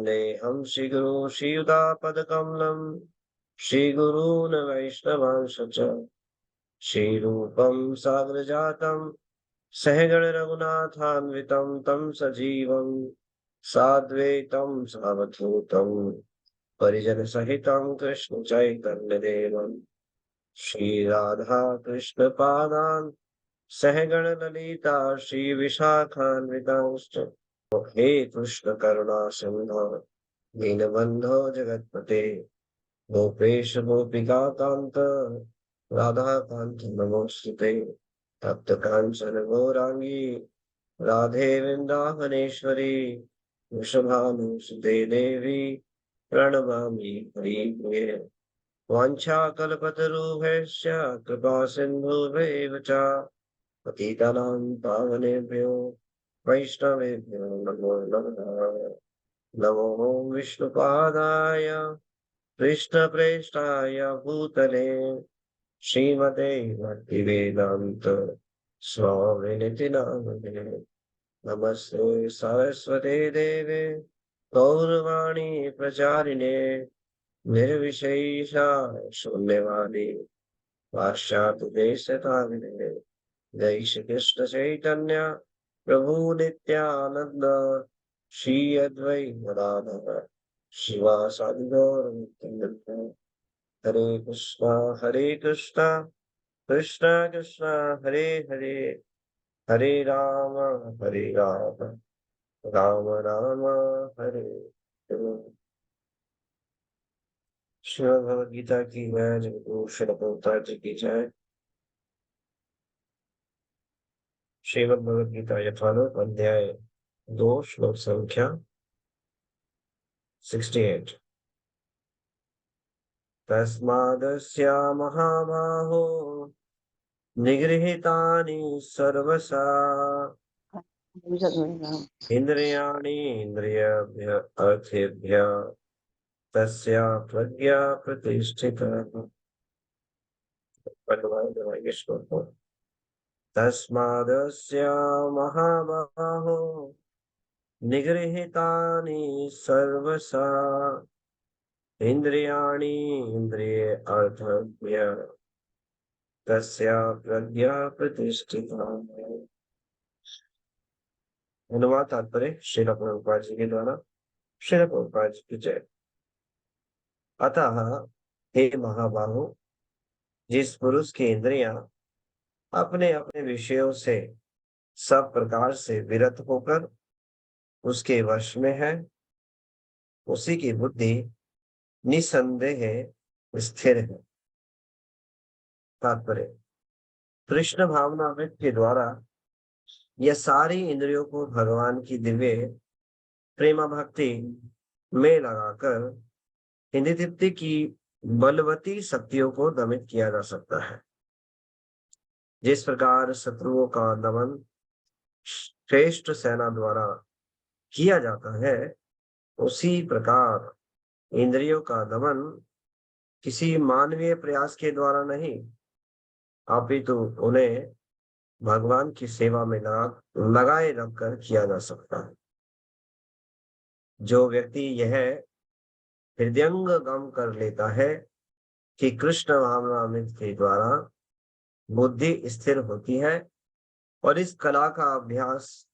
वन्देऽहं श्रीगुरो श्रीयुतापदकमलं श्रीगुरून् वैष्णवांश च श्रीरूपं साग्रजातं सहगण रघुनाथान्वितं तं सजीवं साद्वैतं सावधूतं परिजन सहितं कृष्ण चैतन्य देवं श्री राधा कृष्ण पादान् सहगण ललिता श्री विशाखान्वितांश्च हे कृष्ण करुणा सिंधो दीनबंधो जगत्पते गोपेश गोपिका कांत राधा कांत नमोस्तुते तप्त कांचन गौरांगी राधे वृंदावनेश्वरी वृषभानुसुते देवी प्रणमामि हरिप्रिये वाञ्छाकल्पतरुभ्यश्च कृपा सिन्धुभ्यैव च पतितानां पावनेभ्यो वैष्णवेभ्यो नमो नमः। नमो विष्णुपादाय कृष्णप्रेष्ठाय भूतले श्रीमते भक्तिवेदान्त स्वामिनिति नामिने। नमस्ते सरस्वते देवे गौरवाणी प्रचारिणे निर्विशेषा शून्यवादी पाश्चात्य देशतारिणे। जय श्री कृष्ण चैतन्य प्रभु नित्यानंद श्री अद्वैत गदाधर शिवासादि गौर नित्यानंद। हरे कृष्णा कृष्णा कृष्णा हरे हरे हरे राम राम राम हरे हरे। श्रीमद् भगवद गीता की जय, जगद्गुरु श्रील प्रभुपाद जी की जय। श्रीमद् भगवद गीता यथानुरूप अध्याय 2 श्लोक संख्या 68। तस्मादस्य महाबाहो निगृहीतानि सर्वसा इंद्रियाणि इंद्रियभ्य अर्थेभ्य तस्या प्रज्ञा प्रतिष्ठिता। तस्मादस्य महाबाहो निगृहीतानि सर्वसा इंद्रियाणि इंद्रिय अर्थभ्य तस्या प्रज्ञा प्रतिष्ठिता। अनुवाद तात्पर्य श्रील प्रभुपाद जी के द्वारा। श्रील प्रभुपाद जी की जय। अतः हे महाबाहो, जिस पुरुष की इंद्रियां अपने अपने विषयों से सब प्रकार से विरत होकर उसके वश में है, उसी की बुद्धि निसंदेह स्थिर है। तात्पर्य कृष्ण भावनामृत के द्वारा यह सारी इंद्रियों को भगवान की दिव्य प्रेमा भक्ति में लगाकर इंद्रिय तृप्ति की बलवती शक्तियों को दमित किया जा सकता है। जिस प्रकार शत्रुओं का दमन श्रेष्ठ सेना द्वारा किया जाता है, उसी प्रकार इंद्रियों का दमन किसी मानवीय प्रयास के द्वारा नहीं, अपितु उन्हें भगवान की सेवा में लगाए रखकर किया जा सकता है। जो व्यक्ति यह हृदयंगम कर लेता है कि कृष्ण भावनामृत के द्वारा बुद्धि स्थिर होती है और इस कला का अभ्यास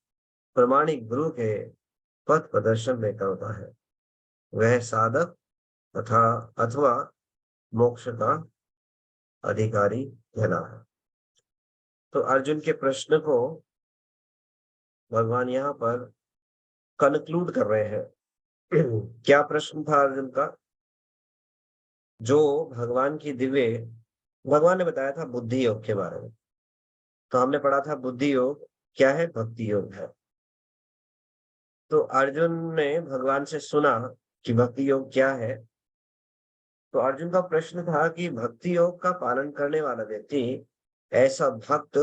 प्रमाणिक गुरु के पथ प्रदर्शन में करता है, वह साधक अथवा मोक्ष का अधिकारी कहला है। तो अर्जुन के प्रश्न को भगवान यहाँ पर कंक्लूड कर रहे हैं। क्या प्रश्न था अर्जुन का? जो भगवान की दिव्य, भगवान ने बताया था बुद्धि योग के बारे में। तो हमने पढ़ा था बुद्धि योग क्या है, भक्ति योग है। तो अर्जुन ने भगवान से सुना कि भक्ति योग क्या है। तो अर्जुन का प्रश्न था कि भक्ति योग का पालन करने वाला व्यक्ति, ऐसा भक्त,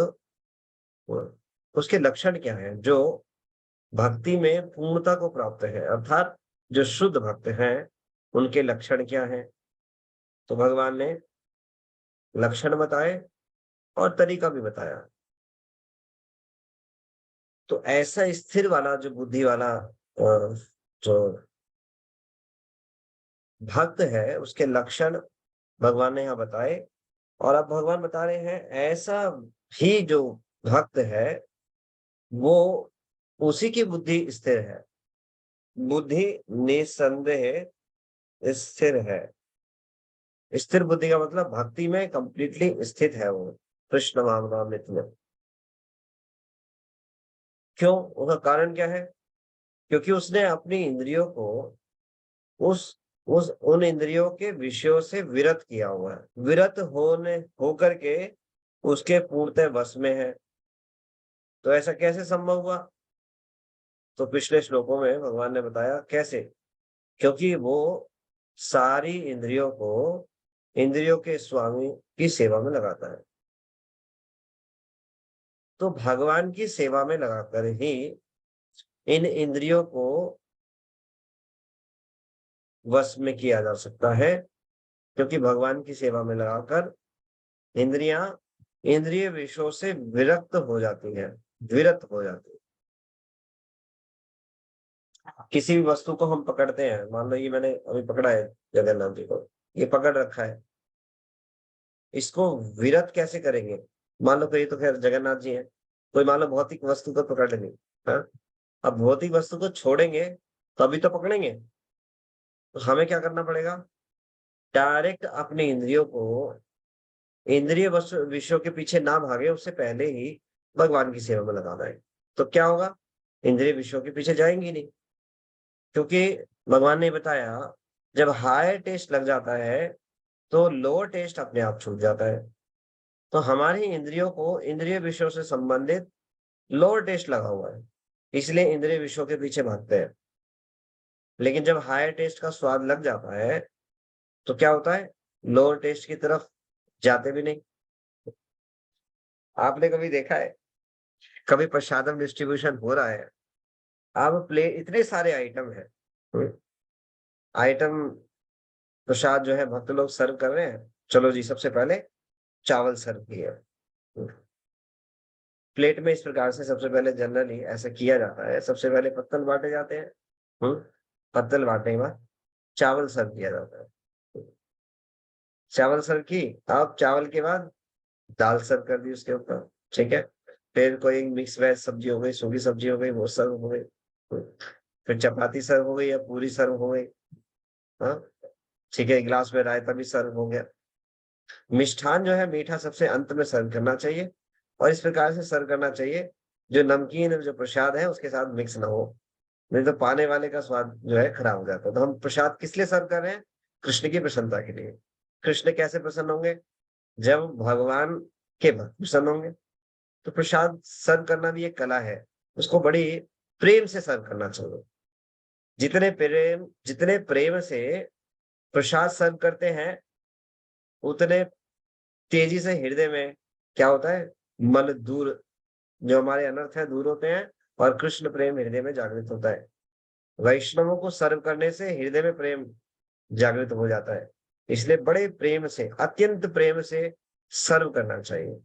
उसके लक्षण क्या है? जो भक्ति में पूर्णता को प्राप्त है, अर्थात जो शुद्ध भक्त हैं, उनके लक्षण क्या है? तो भगवान ने लक्षण बताए और तरीका भी बताया। तो ऐसा स्थिर वाला जो बुद्धि वाला जो भक्त है उसके लक्षण भगवान ने यहाँ बताए। और अब भगवान बता रहे हैं ऐसा ही जो भक्त है वो उसी की बुद्धि स्थिर है। बुद्धि निसंदेह स्थिर है। स्थिर बुद्धि का मतलब भक्ति में कंप्लीटली स्थित है वो कृष्ण भावनामृत में। क्यों? उसका कारण क्या है? क्योंकि उसने अपनी इंद्रियों को उस उस उन इंद्रियों के विषयों से विरत किया हुआ है। विरत होने होकर के उसके पूर्णतः वश में है। तो ऐसा कैसे संभव हुआ? तो पिछले श्लोकों में भगवान ने बताया कैसे। क्योंकि वो सारी इंद्रियों को इंद्रियों के स्वामी की सेवा में लगाता है। तो भगवान की सेवा में लगाकर ही इन इंद्रियों को वश में किया जा सकता है। क्योंकि भगवान की सेवा में लगाकर इंद्रियां इंद्रिय विषयों से विरक्त हो जाती है, विरत हो जाती है। किसी भी वस्तु को हम पकड़ते हैं, मान लो ये मैंने अभी पकड़ा है जगन्नाथ जी को, ये पकड़ रखा है, इसको विरत कैसे करेंगे? मान लो ये तो खैर जगन्नाथ जी है, कोई मान लो भौतिक वस्तु को पकड़ लेंगे। हाँ? अब भौतिक वस्तु को छोड़ेंगे तभी तो पकड़ेंगे। तो हमें क्या करना पड़ेगा? डायरेक्ट अपनी इंद्रियों को इंद्रिय वस्तु विषयों के पीछे ना भागे, उससे पहले ही भगवान की सेवा में लगाना है। तो क्या होगा? इंद्रिय विषयों के पीछे जाएंगी नहीं। क्योंकि भगवान ने बताया जब हायर टेस्ट लग जाता है तो लोअर टेस्ट अपने आप छूट जाता है। तो हमारी इंद्रियों को इंद्रिय विषयों से संबंधित लोअर टेस्ट लगा हुआ है, इसलिए इंद्रिय विषयों के पीछे भागते हैं। लेकिन जब हायर टेस्ट का स्वाद लग जाता है तो क्या होता है? लोअर टेस्ट की तरफ जाते भी नहीं। आपने कभी देखा है, कभी प्रसादम डिस्ट्रीब्यूशन हो रहा है, अब प्ले इतने सारे आइटम है, आइटम प्रसाद जो है भक्त लोग सर्व कर रहे हैं, चलो जी सबसे पहले चावल सर्व किया। प्लेट में इस प्रकार से सबसे पहले जनरली ऐसा किया जाता है, सबसे पहले पत्तल बांटे जाते हैं। पत्तल बांटने के बाद चावल सर्व किया जाता है। चावल सर्व की, अब चावल के बाद दाल सर्व कर दी उसके ऊपर। ठीक है, फिर कोई मिक्स वेज सब्जी हो गई, सूखी सब्जी हो गई, वो सर्व हो गई। फिर चपाती सर्व हो गई या पूरी सर्व हो गई। हाँ, ठीक है, गिलास में रायता भी सर्व हो गया। मिष्ठान जो है मीठा सबसे अंत में सर्व करना चाहिए, और इस प्रकार से सर्व करना चाहिए जो नमकीन जो प्रसाद है उसके साथ मिक्स ना हो, नहीं तो पाने वाले का स्वाद जो है खराब हो जाता है। तो हम प्रसाद किस लिए सर्व कर रहे हैं? कृष्ण की प्रसन्नता के लिए। कृष्ण कैसे प्रसन्न होंगे? जब भगवान के भक्त प्रसन्न होंगे। तो प्रसाद सर्व करना भी एक कला है, उसको बड़ी प्रेम से सर्व करना चाहिए। जितने प्रेम से प्रसाद सर्व करते हैं उतने तेजी से हृदय में क्या होता है? मल दूर, जो हमारे अनर्थ है दूर होते हैं, और कृष्ण प्रेम हृदय में जागृत होता है। वैष्णवों को सर्व करने से हृदय में प्रेम जागृत हो जाता है। इसलिए बड़े प्रेम से, अत्यंत प्रेम से सर्व करना चाहिए।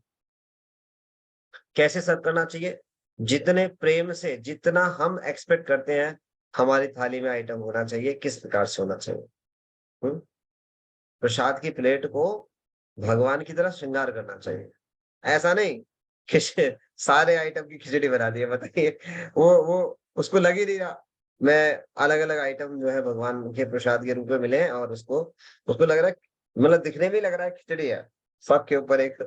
कैसे सर्व करना चाहिए? जितने प्रेम से, जितना हम एक्सपेक्ट करते हैं हमारी थाली में आइटम होना चाहिए, किस प्रकार से होना चाहिए। हम्म? प्रसाद की प्लेट को भगवान की तरह श्रृंगार करना चाहिए। ऐसा नहीं कि सारे आइटम की खिचड़ी बना दी है, बताइए। वो उसको लग ही नहीं रहा मैं अलग अलग आइटम जो है भगवान के प्रसाद के रूप में मिले हैं, और उसको उसको लग रहा है, मतलब दिखने में लग रहा है खिचड़ी है। सबके ऊपर एक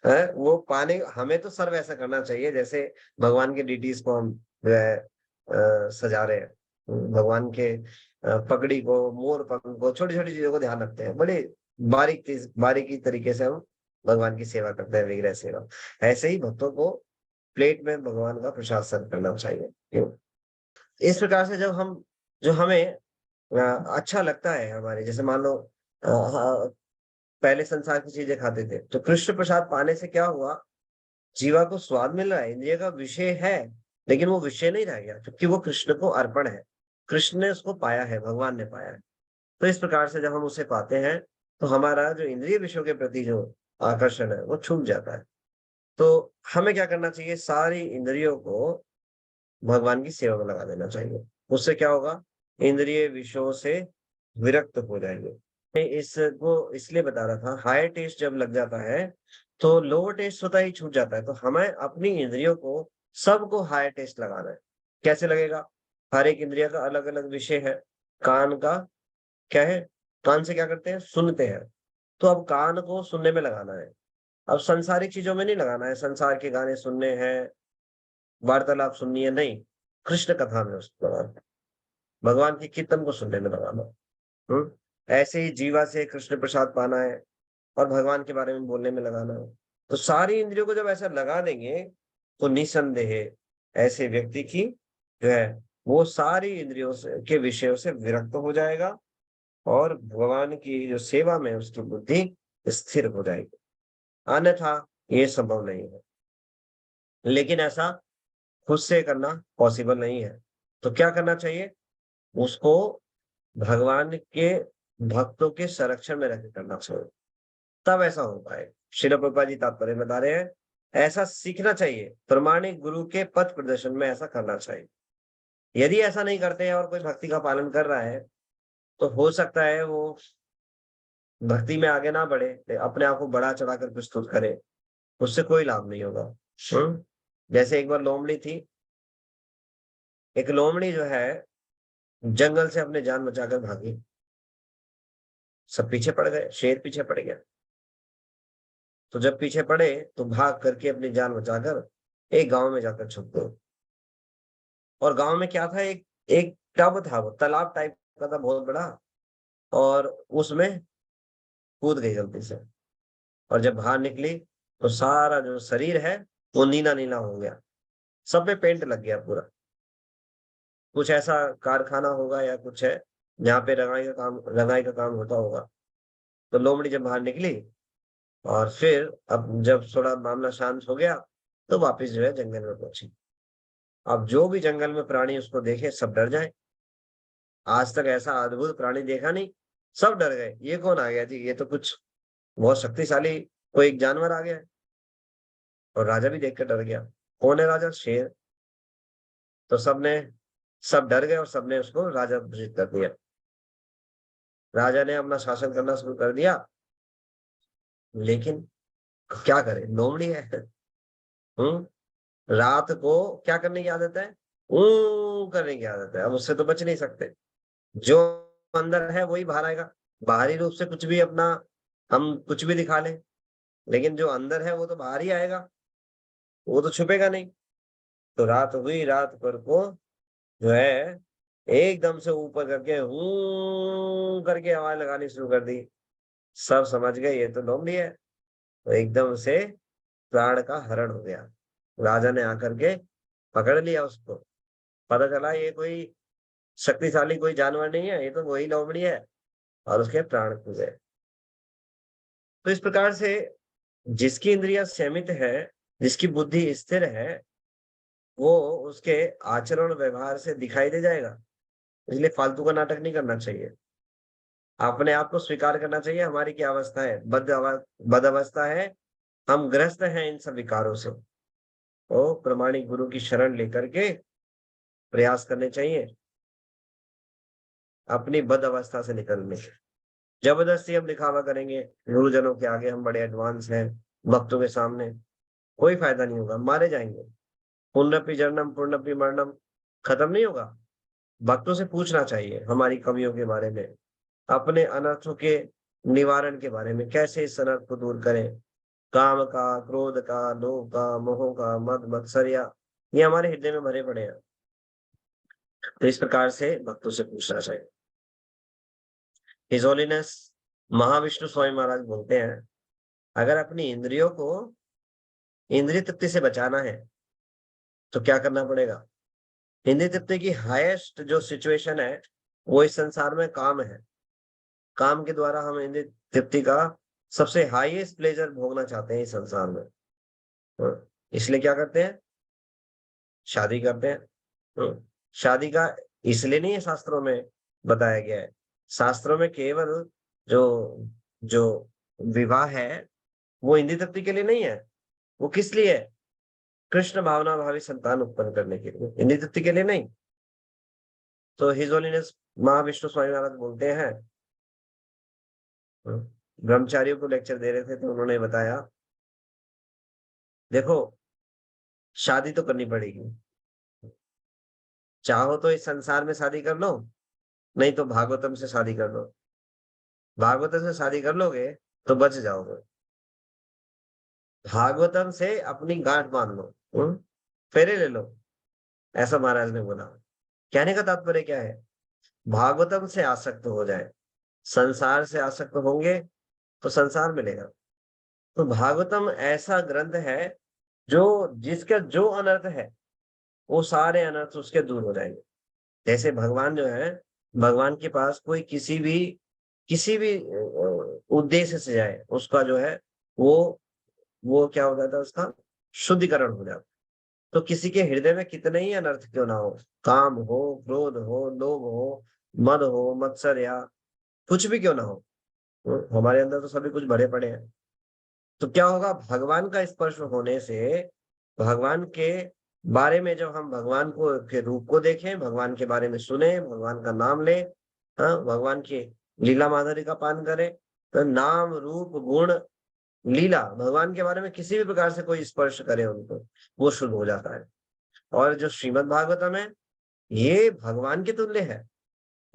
है वो पानी। हमें तो सर्व ऐसा करना चाहिए जैसे भगवान के डिटीज को हम जो है सजा रहे हैं। भगवान के पगड़ी को, मोर पंख को, छोटी छोटी चीजों को ध्यान रखते हैं, बड़े बारीकी तरीके से हम भगवान की सेवा करते हैं, विग्रह सेवा। ऐसे ही भक्तों को प्लेट में भगवान का प्रसाद सर्व करना चाहिए। क्यों? इस प्रकार से जब हम, जो हमें अच्छा लगता है हमारे, जैसे मान लो हाँ, पहले संसार की चीजें खाते थे, तो कृष्ण प्रसाद पाने से क्या हुआ? जीवा को स्वाद मिल रहा है, इंद्रिय का विषय है, लेकिन वो विषय नहीं रह गया क्योंकि वो कृष्ण को अर्पण है। कृष्ण ने उसको पाया है, भगवान ने पाया है। तो इस प्रकार से जब हम उसे पाते हैं तो हमारा जो इंद्रिय विषयों के प्रति जो आकर्षण है वो छूट जाता है। तो हमें क्या करना चाहिए? सारी इंद्रियों को भगवान की सेवा में लगा देना चाहिए। उससे क्या होगा? इंद्रिय विषयों से विरक्त हो जाएंगे। मैं इसको इसलिए बता रहा था, हायर टेस्ट जब लग जाता है तो लोअर टेस्ट होता ही छूट जाता है। तो हमें अपनी इंद्रियों को सबको हायर टेस्ट लगाना है। कैसे लगेगा? हर एक इंद्रिय का अलग अलग विषय है। कान का क्या है? कान से क्या करते हैं? सुनते हैं। तो अब कान को सुनने में लगाना है। अब संसारिक चीजों में नहीं लगाना है, संसार के गाने सुनने हैं, वार्तालाप सुननी है, नहीं। कृष्ण कथा में उसको लगाना है, भगवान के कीर्तन को सुनने में लगाना है। ऐसे ही जीवा से कृष्ण प्रसाद पाना है और भगवान के बारे में बोलने में लगाना है। तो सारी इंद्रियों को जब ऐसा लगा देंगे तो निसंदेह ऐसे व्यक्ति की जो है वो सारी इंद्रियों से के विषयों से विरक्त हो जाएगा और भगवान की जो सेवा में उसकी बुद्धि स्थिर हो जाएगी। अन्यथा ये संभव नहीं है। लेकिन ऐसा खुद से करना पॉसिबल नहीं है। तो क्या करना चाहिए? उसको भगवान के भक्तों के संरक्षण में रह के करना चाहिए, तब ऐसा हो पाए। श्रील प्रभुपाद जी तात्पर्य बता रहे हैं, ऐसा सीखना चाहिए, प्रमाणिक गुरु के पथ प्रदर्शन में ऐसा करना चाहिए। यदि ऐसा नहीं करते हैं और कोई भक्ति का पालन कर रहा है तो हो सकता है वो भक्ति में आगे ना बढ़े, अपने आप को बढ़ा चढ़ा कर प्रस्तुत करे, उससे कोई लाभ नहीं होगा। जैसे एक बार लोमड़ी थी, एक लोमड़ी जो है जंगल से अपने जान बचाकर भागी। सब पीछे पड़ गए, शेर पीछे पड़ गया। तो जब पीछे पड़े तो भाग करके अपनी जान बचाकर एक गांव में जाकर छुप गए। और गांव में क्या था, एक एक टब था, वो तालाब टाइप का था, बहुत बड़ा। और उसमें कूद गई गलती से। और जब बाहर निकली तो सारा जो शरीर है वो नीला नीला हो गया, सब में पेंट लग गया पूरा। कुछ ऐसा कारखाना होगा या कुछ है जहाँ पे रंगाई का काम होता होगा। तो लोमड़ी जब बाहर निकली और फिर अब जब थोड़ा मामला शांत हो गया तो वापस जो है जंगल में पहुंची। अब जो भी जंगल में प्राणी उसको देखे सब डर जाए। आज तक ऐसा अद्भुत प्राणी देखा नहीं, सब डर गए, ये कौन आ गया जी, ये तो कुछ बहुत शक्तिशाली कोई एक जानवर आ गया है। और राजा भी देख कर डर गया। कौन है राजा? शेर। तो सब डर गए और सबने उसको राजा घोषित कर दिया। राजा ने अपना शासन करना शुरू कर दिया। लेकिन क्या करे, लोमड़ी है। हम्म रात को क्या करने की आदत है? ऊ करने की आदत है। अब उससे तो बच नहीं सकते। जो अंदर है वही बाहर आएगा। बाहरी रूप से कुछ भी अपना हम कुछ भी दिखा लें, लेकिन जो अंदर है वो तो बाहर ही आएगा, वो तो छुपेगा नहीं। तो रात हुई, रात पर को जो है एकदम से ऊपर करके हूं करके आवाज लगानी शुरू कर दी। सब समझ गए ये तो लोमड़ी है। तो एकदम से प्राण का हरण हो गया। राजा ने आकर के पकड़ लिया उसको। पता चला ये कोई शक्तिशाली कोई जानवर नहीं है, ये तो वही लोमड़ी है। और उसके प्राण खो गए। तो इस प्रकार से जिसकी इंद्रियां संयमित है, जिसकी बुद्धि स्थिर है, वो उसके आचरण व्यवहार से दिखाई दे जाएगा। इसलिए फालतू का नाटक नहीं करना चाहिए। अपने आप को स्वीकार करना चाहिए, हमारी क्या अवस्था है, बद अवस्था है, हम ग्रस्त हैं इन सब विकारों से। तो प्रमाणिक गुरु की शरण लेकर के प्रयास करने चाहिए अपनी बद अवस्था से निकलने के। जबरदस्ती हम दिखावा करेंगे गुरुजनों के आगे, हम बड़े एडवांस हैं, भक्तों के सामने, कोई फायदा नहीं होगा, मारे जाएंगे। पुनरपि जन्म पुनरपि मरणम खत्म नहीं होगा। भक्तों से पूछना चाहिए हमारी कमियों के बारे में, अपने अनर्थों के निवारण के बारे में, कैसे इस अनर्थ को दूर करें। काम का, क्रोध का, लोभ का, मोह का, मद मत्सर्या, ये हमारे हृदय में भरे पड़े हैं। तो इस प्रकार से भक्तों से पूछना चाहिए। हिज होलीनेस महाविष्णु स्वामी महाराज बोलते हैं, अगर अपनी इंद्रियों को इंद्रिय तृप्ति से बचाना है तो क्या करना पड़ेगा? इंद्रिय तृप्ति की हाईएस्ट जो सिचुएशन है वो इस संसार में काम है। काम के द्वारा हम इंद्रिय तृप्ति का सबसे हाईएस्ट प्लेजर भोगना चाहते हैं इस संसार में। इसलिए क्या करते हैं? शादी करते हैं। शादी का इसलिए नहीं है शास्त्रों में बताया गया है। शास्त्रों में केवल जो जो विवाह है वो इंद्रिय तृप्ति के लिए नहीं है। वो किस लिए है? कृष्ण भावना भावी संतान उत्पन्न करने के लिए, इंद्रिय तृप्ति के लिए नहीं। तो हिज होलीनेस महाविष्णु स्वामी महाराज बोलते हैं, ब्रह्मचारियों को लेक्चर दे रहे थे तो उन्होंने बताया, देखो शादी तो करनी पड़ेगी, चाहो तो इस संसार में शादी कर लो, नहीं तो भागवतम से शादी कर लो। भागवतम से शादी कर लोगे तो बच जाओगे, भागवतम से अपनी गांठ बांध लो, फेरे ले लो, ऐसा महाराज ने बोला। कहने का तात्पर्य क्या है, भागवतम से आसक्त हो जाए, संसार से आसक्त होंगे तो संसार मिलेगा। तो भागवतम ऐसा ग्रंथ है जो जिसका जो अनर्थ है वो सारे अनर्थ उसके दूर हो जाएंगे। जैसे भगवान जो है, भगवान के पास कोई किसी भी उद्देश्य से जाए, उसका जो है वो क्या हो जाता है, उसका शुद्धिकरण हो जाता है। तो किसी के हृदय में कितने ही अनर्थ क्यों ना हो, काम हो, क्रोध हो, लोभ हो, मद हो, मत्सर या कुछ भी क्यों ना हो, हमारे अंदर तो सभी कुछ भरे पड़े हैं। तो क्या होगा, भगवान का स्पर्श होने से, भगवान के बारे में जब हम भगवान को के रूप को देखें, भगवान के बारे में सुने, भगवान का नाम लें, हाँ, भगवान की लीला माधुरी का पान करें, तो नाम रूप गुण लीला, भगवान के बारे में किसी भी प्रकार से कोई स्पर्श करे उनको, वो शुद्ध हो जाता है। और जो श्रीमद् भागवतम है, ये भगवान के तुल्य है,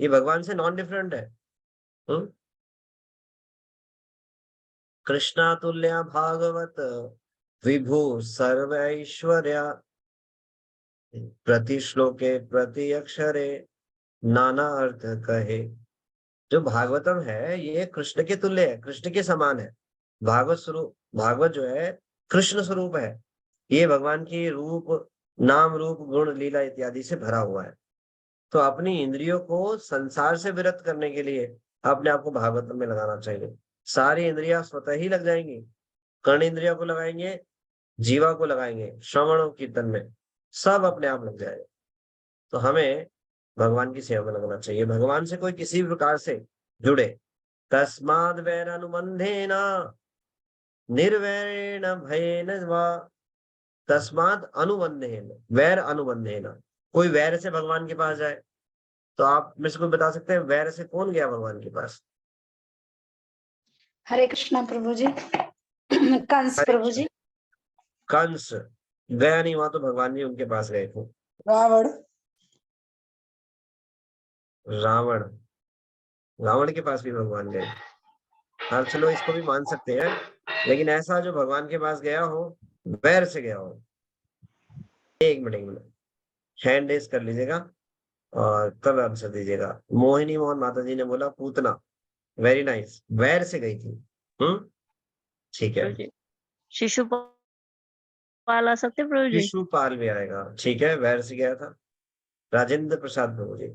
ये भगवान से नॉन डिफरेंट है। कृष्णा तुल्य भागवत विभु सर्व ऐश्वर्या, प्रति श्लोके प्रति अक्षरे नाना अर्थ कहे। जो भागवतम है ये कृष्ण के तुल्य है, कृष्ण के समान है। भागवत स्वरूप, भागवत जो है कृष्ण स्वरूप है, ये भगवान की रूप, नाम रूप गुण लीला इत्यादि से भरा हुआ है। तो अपनी इंद्रियों को संसार से विरत करने के लिए अपने आप को भागवत में लगाना चाहिए। सारी इंद्रियां स्वतः ही लग जाएंगी, कर्ण इंद्रिया को लगाएंगे, जीवा को लगाएंगे, श्रवण और कीर्तन में सब अपने आप लग जाएगा। तो हमें भगवान की सेवा में लगना चाहिए, भगवान से कोई किसी भी प्रकार से जुड़े। तस्माद वैर अनुबंधेन निर्वैरेण भयेन वा, तस्माद अनुबंधेन, वैर अनुबंधेन, कोई वैर से भगवान के पास जाए, तो आप मेरे को बता सकते हैं वैर से कौन गया भगवान के पास? हरे कृष्णा प्रभु जी। कंस प्रभु जी। कंस गया नहीं, वहां तो भगवान जी उनके पास गए थे। रावण, रावण, रावण के पास भी भगवान गए। हाँ चलो इसको भी मान सकते हैं, लेकिन ऐसा जो भगवान के पास गया हो, वैर से गया हो। एक मिनट हैंड रेस कर लीजिएगा और तब आंसर दीजिएगा। मोहिनी मोहन माता जी ने बोला पूतना, वेरी नाइस, वैर से गई थी। ठीक है। शिशुपाल आ सकते प्रभु जी? शिशुपाल भी आएगा, ठीक है, वैर से गया था। राजेंद्र प्रसाद प्रभु जी।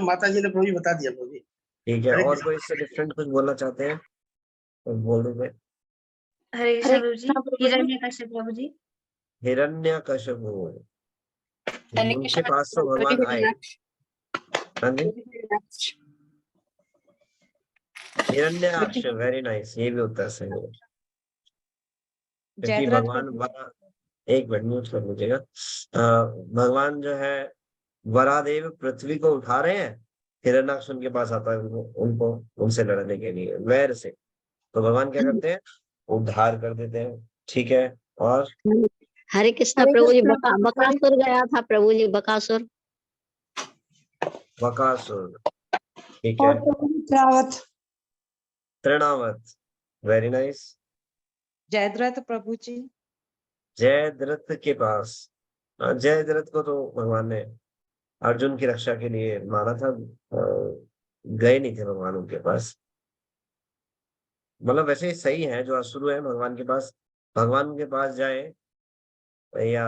माता जी ने प्रभु जी बता दिया प्रभु जी। ठीक है, और कोई इससे डिफरेंट कुछ बोलना चाहते हैं तो बोल दो। हरे कृष्ण प्रभु जी। हिरण्यकश्यप प्रभु जी। हिरण्यकश्यप, उनके पास तो भगवान आए। हाँ जी, हिरण्याक्ष, वेरी नाइस, ये भी उत्तर सही है। क्योंकि भगवान वरा, एक मिनट म्यूट कर लीजिएगा। भगवान जो है वरादेव पृथ्वी को उठा रहे हैं, हिरण्याक्ष उनके पास आता है उनको उनसे लड़ने के लिए वैर से। तो भगवान क्या करते हैं, उद्धार कर देते हैं। ठीक है, और हरे कृष्णा प्रभु जी। बकासुर गया था प्रभु जी, बकासुर। बकासुर, ठीक है। त्रावत, तृणावत, वेरी नाइस। जयद्रथ प्रभु जी। जयद्रथ के पास, जयद्रथ को तो भगवान ने अर्जुन की रक्षा के लिए मारा था, गए नहीं थे भगवान उनके पास। मतलब वैसे सही है, जो असुर है भगवान के पास, भगवान के पास जाए या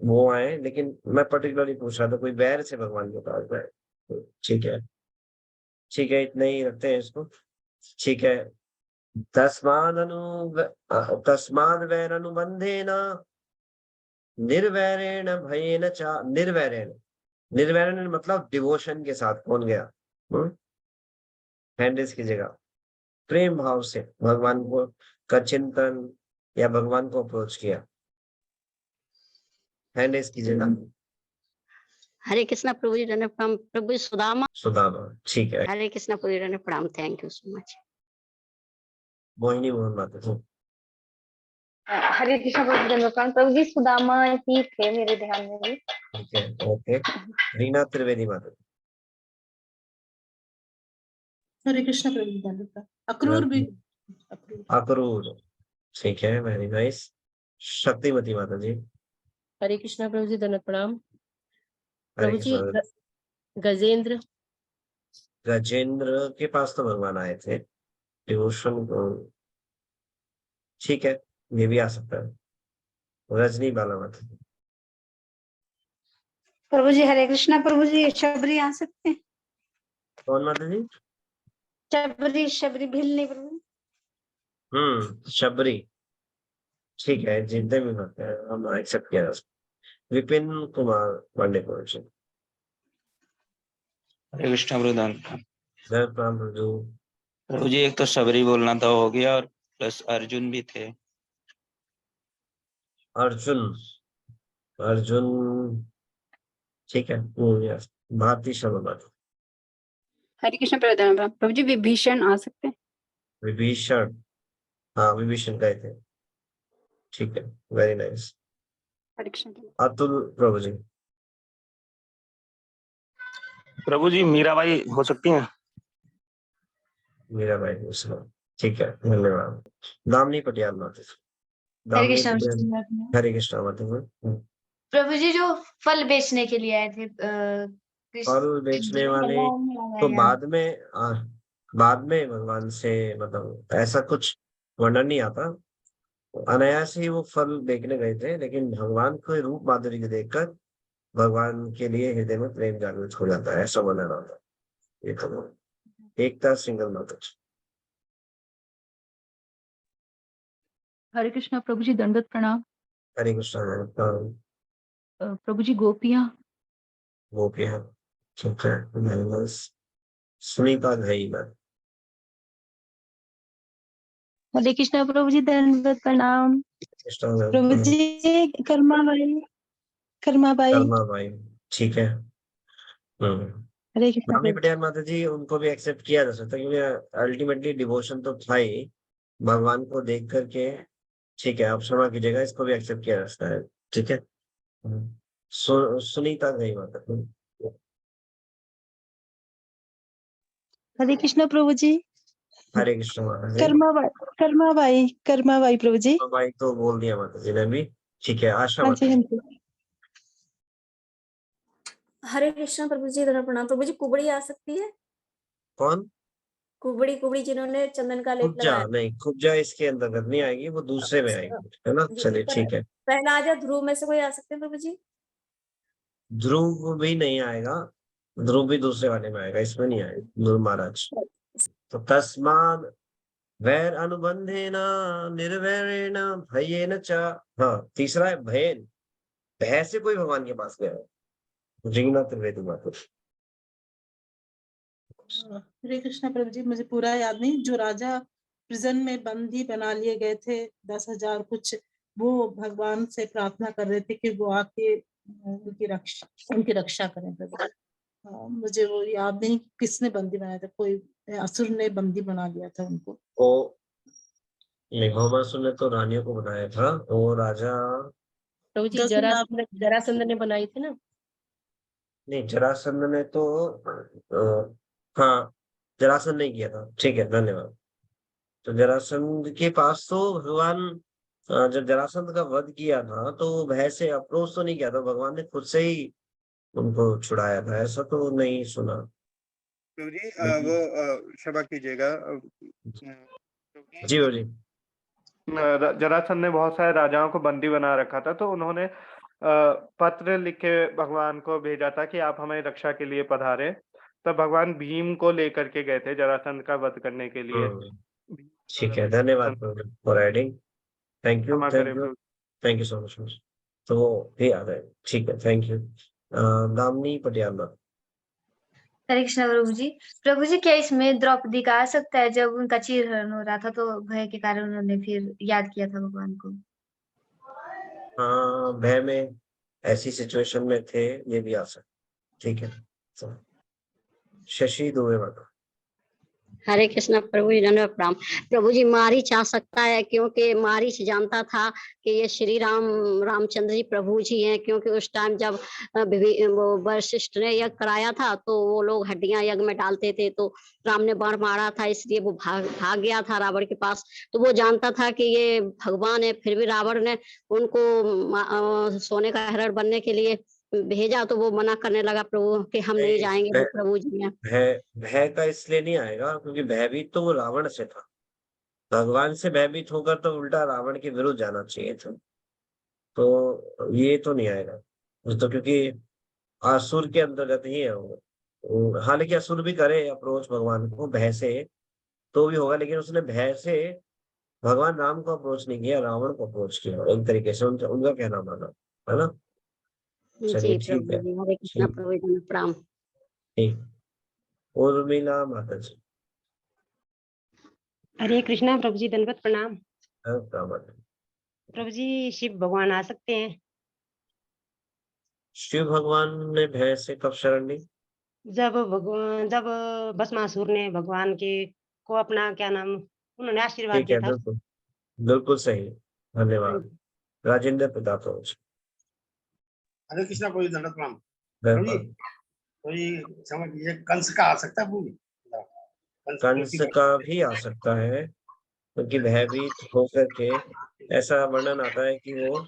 वो आए, लेकिन मैं पर्टिकुलरली पूछ रहा था कोई वैर से भगवान के पास जाए। ठीक है, ठीक है, इतना ही रखते हैं इसको। ठीक है, तस्माद वैर अनुबंधेन निर्वैरेण भयेन च, निर्वैरेण, निर्वैरण मतलब डिवोशन के साथ कौन गया, हैंड रेस कीजिएगा। प्रेम भाव से भगवान को का चिंतन या भगवान को अप्रोच किया, हैंड रेस कीजिएगा। हरे कृष्णा प्रभु जी दंडवत प्रणाम। प्रभु जी सुदामा। सुदामा, ठीक है। हरे कृष्णा प्रभु जी दंडवत प्रणाम। Thank you so much. Mohini Mohan माता जी, हरे कृष्ण प्रभु जी दंडवत प्रणाम। प्रभु जी सुदामा ही थे मेरे ध्यान में भी। ठीक है, ओके। रीना त्रिवेदी माता जी, हरे कृष्ण प्रभु जी दंडवत प्रणाम। अक्रूर भी, अक्रूर। अक्रूर, ठीक है, वेरी नाइस। शक्तिमती माता जी, हरे कृष्णा प्रभु जी दंडवत प्रणाम। हरे प्रभु जी कृष्ण। गजेंद्र। गजेंद्र के पास तो भगवान आए थे, डिवोशन को, ठीक है, ये भी आ सकता है। रजनी बाला माता जी, प्रभु जी हरे कृष्णा प्रभु जी, शबरी आ सकते हैं? कौन माता जी? शबरी, शबरी भिलनी प्रभु। शबरी, ठीक है, जितने भी होते हैं हम एक्सेप्ट किया जा सकता है। विपिन कुमार पांडे को हरे कृष्णा प्रभु जय प्रणाम प्रभु। प्रभु जी, एक तो शबरी बोलना था, हो गया, और प्लस अर्जुन भी थे। अर्जुन, अर्जुन, ठीक है, yes, भारती शर्मा माता। हरे कृष्ण प्रभु जी विभीषण आ सकते हैं? विभीषण, हाँ विभीषण गए थे, ठीक है, वेरी नाइस। हरे कृष्ण अतुल प्रभु जी, प्रभु जी मीराबाई हो सकती हैं? मीराबाई मिश्रा, ठीक है, धन्यवाद। दामिनी पटियाल माता जी, हरे दामिनी कृष्ण पटियाल, हरे कृष्णा माता जी। प्रभु जी जो फल बेचने के लिए आए थे फल बेचने वाले तो बाद में भगवान से, मतलब ऐसा कुछ वर्णन नहीं आता, अनायास ही वो फल देखने गए थे, लेकिन भगवान को रूप माधुरी को देखकर भगवान के लिए हृदय में प्रेम जागृत हो जाता है, ऐसा वर्णन आता है। ये तो एकता सिंगल माता जी, हरे कृष्णा प्रभु जी दंडवत प्रणाम। हरे कृष्ण। प्रभु जी गोपियां। गोपियां, ठीक है, सुनीता घई मैम, हरे कृष्ण प्रभु जी दंडवत प्रणाम। प्रभु जी कर्माबाई, कर्माबाई। कर्माबाई, ठीक है। हरे कृष्ण दामिनी प्रभु। पटियाल माता जी, उनको भी एक्सेप्ट किया जा सकता है, क्योंकि अल्टीमेटली डिवोशन तो था ही भगवान को देख करके, ठीक है, आप क्षमा कीजिएगा, इसको भी एक्सेप्ट किया जा सकता है, ठीक है। सुनीता गई माता जी, हरे कृष्ण प्रभु जी। हरे कृष्ण माता जी। कर्माबाई, कर्माबाई, कर्माबाई प्रभु जी। भाई तो बोल दिया माता जी ने भी, ठीक है। आशा हाँ माता जी, हाँ जी, जी। हरे कृष्णा प्रभु जी धन्यवाद प्रणाम। प्रभु जी कुबड़ी आ सकती है? कौन? कुबड़ी, कुबड़ी जिन्होंने चंदन का लेप कुब्जा लगाया। नहीं, कुब्जा इसके अंतर्गत नहीं आएगी, वो दूसरे में आएगी, है ना, जी, चलिए पर ठीक है। पहला ध्रुव में से कोई आ सकते हैं प्रभु जी? ध्रुव भी नहीं आएगा, ध्रुव भी दूसरे वाले में आएगा, इसमें नहीं आएगा ध्रुव महाराज। तो तस्माद वैर अनुबंधेन निर्वैरेण भयेन च, हाँ तीसरा है भयेन, भय से कोई भगवान के पास गया है। रीना त्रिवेदी माता, हरे कृष्णा प्रभु जी, मुझे पूरा याद नहीं, जो राजा प्रिजन में बंदी बना लिए गए थे 10,000 कुछ, वो भगवान से प्रार्थना कर रहे थे कि वो आके उनकी रक्षा करें प्रभु। मुझे वो याद नहीं किसने बंदी बनाया था, कोई असुर ने बंदी बना लिया था उनको। ओ नहीं, भौमासुर ने तो रानियों को बनाया था, वो राजा, प्रभु जी जरासंध ने बनाई थी ना? नहीं जरासंध ने तो, हाँ जरासंध नहीं किया था, ठीक है, धन्यवाद। तो जरासंध के पास तो भगवान, जब जरासंध का वध किया था तो भय से अप्रोच तो नहीं किया था, भगवान ने खुद से ही उनको छुड़ाया था, ऐसा तो नहीं सुना। प्रभु जी वो क्षमा कीजिएगा, जी जी, जरासंध ने बहुत सारे राजाओं को बंदी बना रखा था, तो उन्होंने पत्र लिख के भगवान को भेजा था कि आप हमें रक्षा के लिए पधारे। तब भगवान भीम को लेकर के गए थे जरासंध का वध करने के लिए। ठीक है, धन्यवाद फॉर एडिंग, थैंक यू, क्षमा थैंक करें you, Prabhu. Thank you so much. तो ये आ रहा है, ठीक है, थैंक यू। दामिनी पटियाला, हरे कृष्ण प्रभु जी। प्रभु जी क्या इसमें द्रौपदी का आ सकता है? जब उनका चीरहरण हो रहा था तो भय के कारण उन्होंने फिर याद किया था भगवान को। हाँ भय में ऐसी सिचुएशन में थे, ये भी आ सकता। ठीक है, तो शशि दुबे माता। हरे कृष्णा प्रभु जी धन्यवाद प्रणाम। प्रभु जी मारीच आ सकता है, क्योंकि मारीच जानता था कि ये श्री रामचंद्र जी प्रभु जी हैं, क्योंकि उस टाइम जब वो वशिष्ठ ने यज्ञ कराया था तो वो लोग हड्डियां यज्ञ में डालते थे, तो राम ने बाण मारा था, इसलिए वो भाग गया था रावण के पास। तो वो जानता था कि ये भगवान है, फिर भी रावण ने उनको सोने का हरण बनने के लिए भेजा, तो वो मना करने लगा प्रभु कि हम नहीं जाएंगे, वो प्रभु जी हैं। भय का इसलिए नहीं आएगा क्योंकि भयभीत तो वो रावण से था। भगवान से भयभीत होकर तो उल्टा रावण के विरुद्ध जाना चाहिए था, तो ये तो नहीं आएगा। तो क्योंकि असुर के अंतर्गत ही है वो। हालांकि असुर भी करे अप्रोच भगवान को भय से तो भी होगा, लेकिन उसने भय से भगवान राम को अप्रोच नहीं किया, रावण को अप्रोच किया एक तरीके से, उनका कहना माना, है ना। चलिए जी ठीक प्रभु है, जी, हरे कृष्णा ठीक प्रभु जी प्रणाम। ठीक। उर्मिला माता जी। हरे कृष्णा प्रभु जी दंडवत प्रणाम। प्रणाम। प्रभु जी शिव भगवान आ सकते हैं? शिव भगवान ने भय से कब शरण ली? जब भस्मासुर ने भगवान के को अपना क्या नाम उन्होंने आशीर्वाद ठीक है, दिया था। बिल्कुल बिल्कुल सही, हाँ धन्यवाद। जी। राजेंद्र प्रताप प्रभु। हरे कृष्णा प्रभु जी दंडवत प्रणाम। प्रभु जी तो ये समझ ये कंस का आ सकता है प्रभु जी? कंस का भी आ सकता है, क्योंकि भयभीत होकर के ऐसा वर्णन आता है कि वो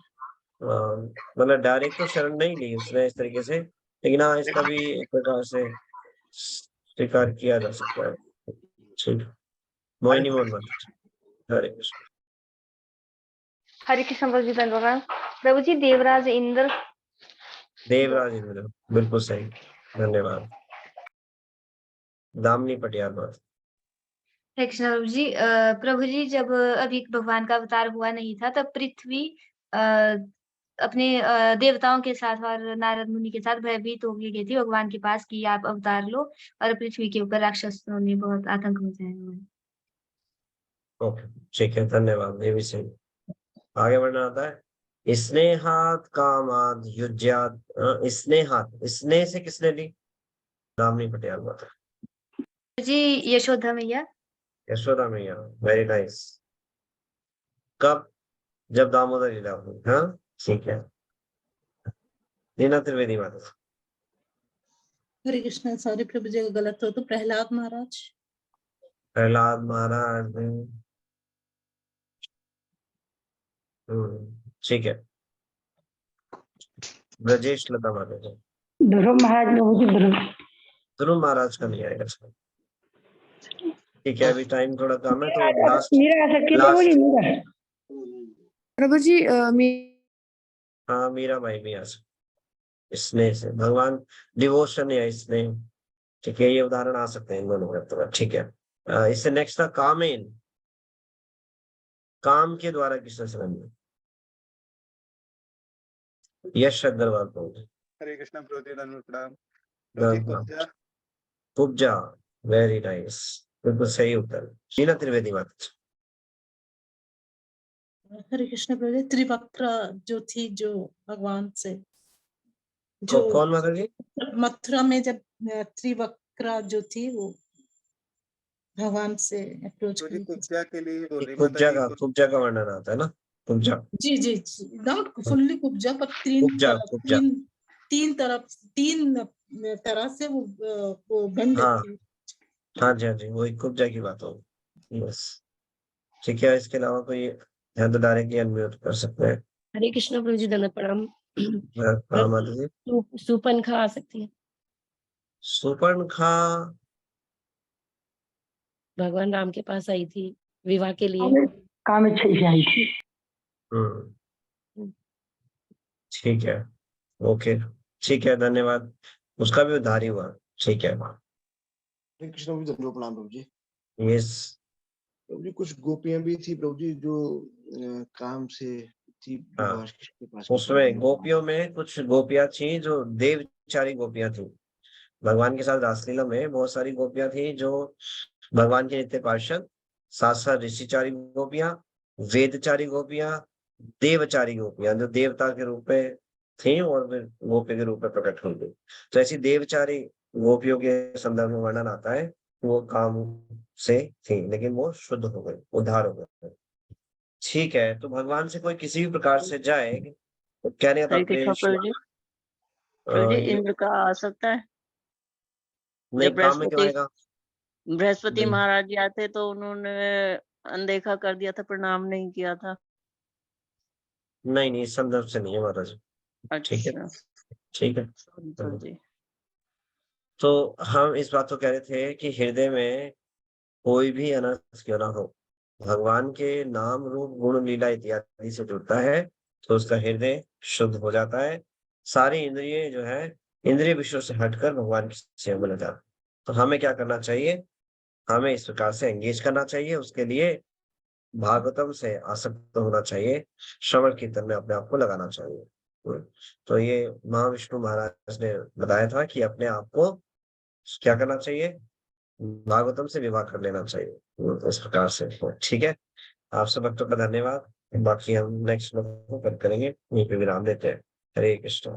मतलब डायरेक्ट तो शरण नहीं ली उसने इस तरीके से, लेकिन हाँ इसका भी एक प्रकार से स्वीकार किया जा सकता है। ठीक, मोहिनी मोहन माता जी। हरे कृष्ण। हरे कृष्ण प्रभु जी धन्यवाद प्रणाम। प्रभु जी देवराज इंद्र। देवराज इंद्र, बिल्कुल सही, धन्यवाद। दामिनी पटियाल माता। हरे कृष्ण प्रभु जी। प्रभु जी जब अभी भगवान का अवतार हुआ नहीं था तब पृथ्वी अपने देवताओं के साथ और नारद मुनि के साथ भयभीत हो गई थी भगवान के पास कि आप अवतार लो, और पृथ्वी के ऊपर राक्षसों ने बहुत आतंक मचाया हुआ है। ओके, ठीक है, धन्यवाद, ये भी सही। आगे बढ़ना आता है। स्नेहात कामाद युज्यात, स्नेहात, स्नेह से किसने ली? दामिनी पटियाल माता। जी यशोदा मैया। यशोदा मैया, वेरी नाइस। कब? जब दामोदर लीला हुई, हाँ ठीक है। नीना त्रिवेदी माता। हरे कृष्णा, सॉरी प्रभु जी, अगर गलत हो तो प्रहलाद महाराज। प्रहलाद महाराज, ठीक है। ब्रजेश लता माता जी। ध्रुव महाराज प्रभु जी, ध्रुव महाराज का नहीं आएगा। ठीक है, अभी टाइम थोड़ा कम है तो लास्ट मीरा आ सकती है प्रभु जी, मीरा। प्रभु जी हाँ मीरा भाई भी आ सकते। स्नेह से भगवान, डिवोशन या स्नेह, ठीक है, ये उदाहरण आ सकते हैं इन दोनों के तरफ। ठीक है, इससे नेक्स्ट था कामेन, काम के द्वारा किसने शरण ली? यश अग्रवाल प्रभु। हरे कृष्णा प्रभु जी दंडवत प्रणाम। प्रभु जी कुब्जा। कुब्जा, वेरी नाइस, बिल्कुल सही उत्तर। शीला त्रिवेदी माता। हरे कृष्ण प्रभु जी, त्रिवक्रा जो थी, जो भगवान से जो कौन माता जी? मथुरा में जब त्रिवक्रा जो थी वो भगवान से अप्रोच प्रभु जी करी थी। कुब्जा के लिए बोल रही माता जी। कुब्जा का वर्णन आता है ना, कुब्जा। जी जी जी, नॉट फुल्ली कुब्जा, पर कुब्जा। तीन तरह से वो बंद हाँ थी। हाँ जी, हाँ जी, वही कुब्जा की बात हो। बस ठीक है, इसके अलावा कोई है तो डायरेक्टली अनम्यूट कर सकते हैं। हरे कृष्णा प्रभु जी दंडवत प्रणाम। हाँ माता जी। सुपनखा आ सकती है? सुपर्णखा, भगवान राम के पास आई थी विवाह के लिए। काम अच्छे से आई थी। ठीक है, ओके, ठीक है, धन्यवाद। उसका भी उद्धार ही हुआ, ठीक है। हरे कृष्ण प्रभु जी दंडवत प्रणाम प्रभु जी। यस प्रभु जी कुछ गोपियां भी थी प्रभु जी जो काम से थी हाँ, भगवान कृष्ण के पास। उसमें गोपियों में कुछ गोपियां थी जो देवचारी गोपियां थी। भगवान के साथ रासलीला में बहुत सारी गोपियां थी जो भगवान के नित्य पार्षद, साथ साथ ऋषिचारी गोपियां, वेदचारी गोपियां, देवचारी गोपियां जो देवता के रूप में थी और वे गोपी के रूप में प्रकट होंगी। तो ऐसी देवचारी गोपियों के संदर्भ में वर्णन आता है, वो काम से थी लेकिन वो शुद्ध हो गई, उद्धार हो गए। ठीक है, तो भगवान से कोई किसी भी प्रकार से जाए, तो कहने का हरे कृष्णा तात्पर्य प्रभु जी। प्रभु जी ये इंद्र का आ सकता है। नहीं, जब काम में क्यों आएगा? बृहस्पति नहीं महाराज जी आए थे तो उन्होंने अनदेखा कर दिया था, प्रणाम नहीं किया था। नहीं नहीं, इस संदर्भ से नहीं है महाराज। ठीक है, अच्छा ठीक है। प्रभु जी। तो हम इस बात को कह रहे थे कि हृदय में कोई भी अनर्थ क्यों ना हो, भगवान के नाम रूप गुण लीला इत्यादि से जुड़ता है तो उसका हृदय शुद्ध हो जाता है। सारी इंद्रिय जो है इंद्रिय विषयों से हटकर भगवान की सेवा में लग जाता है। तो हमें क्या करना चाहिए? हमें इस प्रकार से एंगेज करना चाहिए। उसके लिए भागवतम से आसक्त होना चाहिए, श्रवण कीर्तन में अपने आप को लगाना चाहिए। तो ये महाविष्णु महाराज ने बताया था कि अपने आप को क्या करना चाहिए? भागवतम से विवाह कर लेना चाहिए, इस प्रकार से। ठीक है, आप सब भक्तों का धन्यवाद। बाकी हम नेक्स्ट करेंगे, यहीं पे विराम देते हैं। हरे कृष्ण।